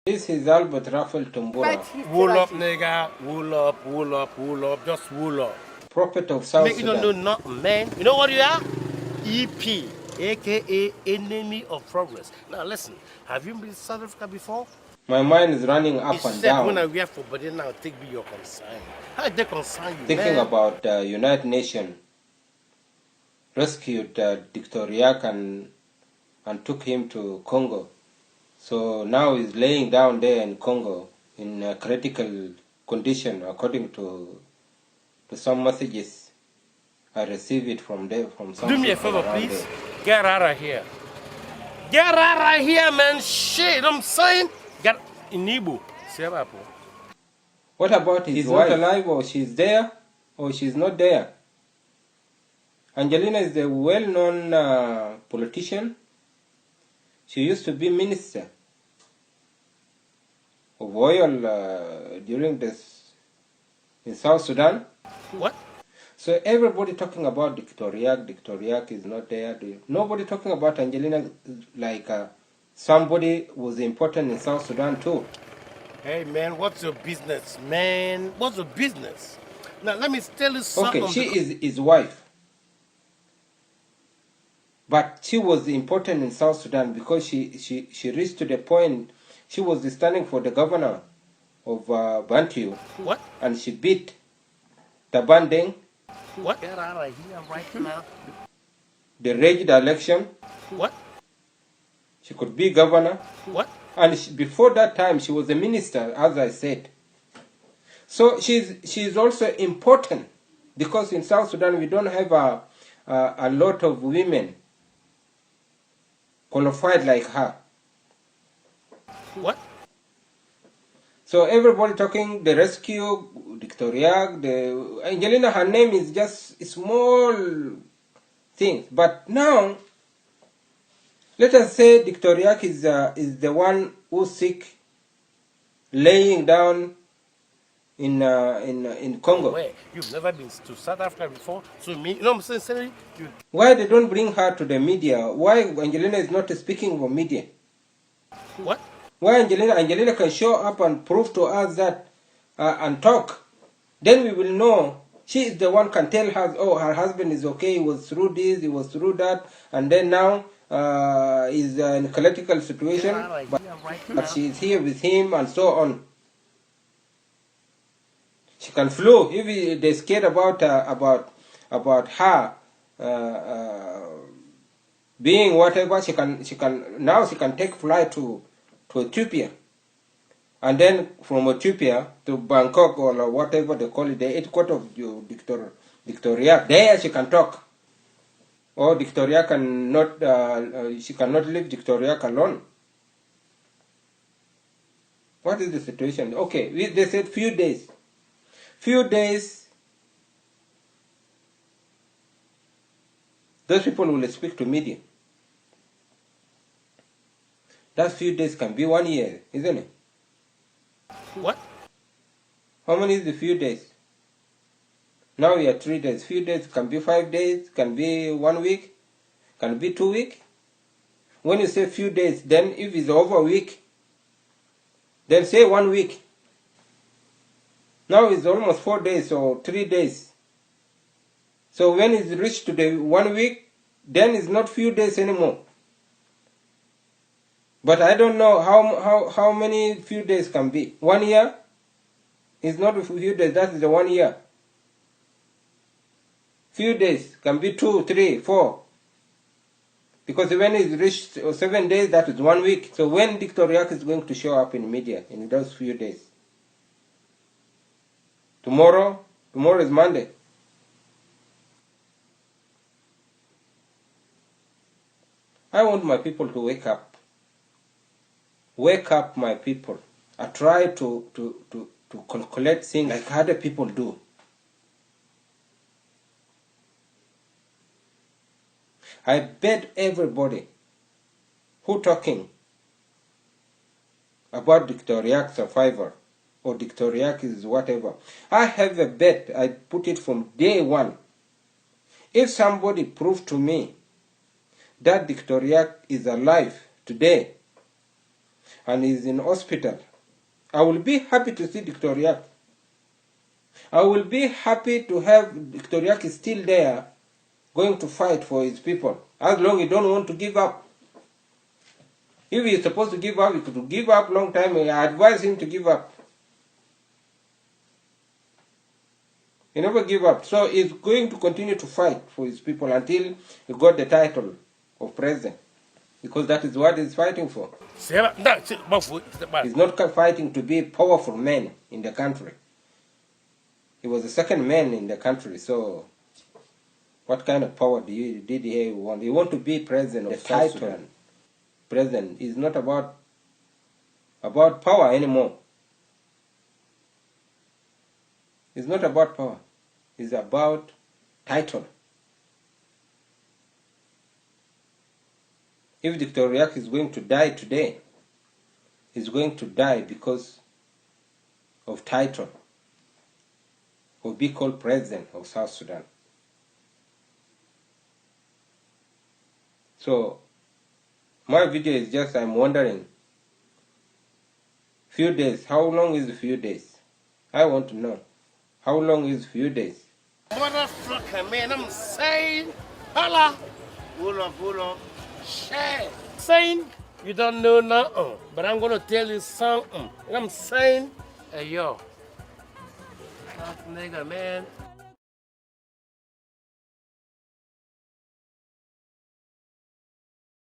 This is Albert Raffle Tambura, Wool up, nigga. Wool up, wool up, wool up. Just wool up. prophet of South You don't know Sudan. nothing, man. You know what you are? EP, aka Enemy of Progress. Now listen, have you been to South Africa before? My mind is running He up and said when I down, wear for body now, take me your concern. How they concern you, thinking man? about the United Nations rescued Dr. Riak and took him to Congo. So now he's laying down there in Congo in a critical condition, according to some messages I received it from there, from some Do me a people favor, around please. there. Get out of here. Get out of here, man. Shit, I'm saying. Get in Igbo. Say that, bro. What about his wife? Not alive, or she's there, or she's not there? Angelina is a well-known politician. She used to be minister of oil during this in South Sudan. What? So everybody talking about Dr. Riak is not there. Nobody talking about Angelina like somebody was important in South Sudan too. Hey man, what's your business, man? What's your business? Now let me tell you something. Okay, she is his wife. But she was important in South Sudan because she reached to the point she was standing for the governor of Bantu. What? And she beat the Bandeng. What? Get out of here right now. They rigged the election. What? She could be governor. What? And before that time, she was a minister, as I said. So she's also important because in South Sudan we don't have a lot of women qualified like her. What? So everybody talking the rescue, Victoria, the Angelina. Her name is just a small thing, but now let us say Victoria is the one who's sick, laying down in Congo. Wait, you've never been to South Africa before, so me, you know what I'm saying? Why they don't bring her to the media? Why Angelina is not speaking for media? What? Why Angelina can show up and prove to us that and talk, then we will know she is the one can tell us, oh, her husband is okay, he was through this, he was through that, and then now is in a critical situation, but she is here with him and so on. She can flew if they're scared about her being whatever. She can take flight to Ethiopia, and then from Ethiopia to Bangkok or whatever they call it, the headquarters of Victoria. There she can talk. Or Victoria cannot. She cannot leave Victoria alone. What is the situation? Okay, they said few days. Those people will speak to media. That few days can be 1 year, isn't it? What? How many is the few days? Now we are 3 days. Few days can be 5 days, can be 1 week, can be 2 weeks. When you say few days, then if it's over a week, then say 1 week. Now it's almost 4 days or 3 days. So when it's reached to the 1 week, then it's not few days anymore. But I don't know how many few days can be. 1 year is not a few days, that is the 1 year. Few days can be 2, 3, 4. Because when it's reached 7 days, that is 1 week. So when Dr. Riak is going to show up in media in those few days? Tomorrow is Monday. I want my people to wake up. Wake up, my people. I try to calculate things like other people do. I bet everybody who talking about Dr. Riak survivor or Dr. Riak is whatever. I have a bet. I put it from day one. If somebody proved to me that Dr. Riak is alive today, and he's in hospital, I will be happy to see Dr. Yak. I will be happy to have Dr. Yak still there, going to fight for his people, as long as he don't want to give up. If he's supposed to give up, he could give up long time. I advise him to give up. He never give up. So he's going to continue to fight for his people until he got the title of president. Because that is what he's fighting for. He's not fighting to be a powerful man in the country. He was the second man in the country, so what kind of power did he want? He want to be president of the title. President is not about power anymore. It's not about power. It's about title. If Dr. Yak is going to die today, he's going to die because of title, or be called president of South Sudan. So my video is just, I'm wondering, few days, how long is a few days? I want to know. How long is a few days? Motherfucker, man, I'm saying, holla, pull up, shit. Saying, you don't know nothing, but I'm gonna tell you something. And I'm saying, hey yo, tough nigga, man.